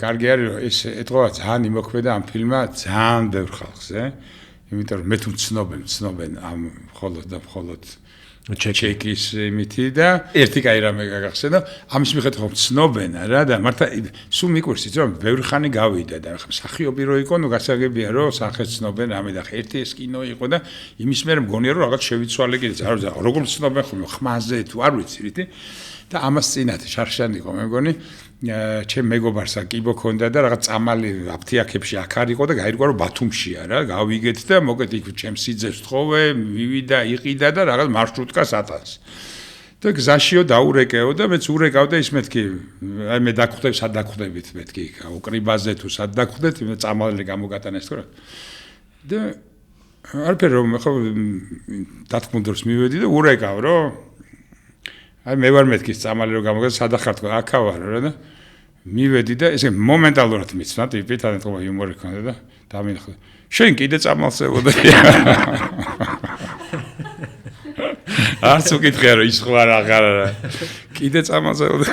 კარგი არის რომ ეს ეთქვა ძალიან იმოქმედა ამ ფილმმა ძალიან ბევრ ხალხზე იმიტომ რომ მე თუ ცნობენ ამ მხოლოდ ჩეკის იმითი და ერთი კაი რამე გაგახსენდა ამის მიხედვით რომ ცნობენ რა და მართლა სულ მიკვირს იცი რომ ბევრი ხანი გავიდა და ხა მსახიობი რო იყო ნუ გასაგებია რომ სახეს ცნობენ რამე და ერთი ეს კინო იყო და იმის მერე მგონია რომ რაღაც შევიცვალე კიდეც არ ვიცი როგორ ცნობენ ხოლმე ხმაზე თუ არ ვიცი რითი და ამას წინათ შარშანი იყო მე მგონი ჩემ მეგობარსა კიბო ქონდა და რაღაც წამალი აფთიაქებში აქ არ იყო და გაირკვა რომ ბათუმშია რა გავიგეთ და მოკეთ იქ ჩემ სიძეს თხოვე მივიდა იყიდა და რაღაც მარშრუტკას ატანს და გზაშიო დაურეკეო და მეც ურეკავ და ის მეთქი აი მე დაგხვდები სად დაგხვდებით მეთქი უკრიბაზე თუ სად დაგხვდეთ მე წამალი გამოგატანეს თქო და არაფერი რომ ხო დათქმულდროს მივედი და ურეკავ რომ აი მე ვარ მეთქი წამალი რომ გამოგატანეს სად ახარ თქო აქა ვარ რა და მივედი და ესე მომენტალურად მიცნა ტიპი თან თქო იუმორი ქონდა და დამინახე შენ კიდე წამალსებოდა არც უკითხე რომ ის ხო არ აღარა კიდე წამალსებოდა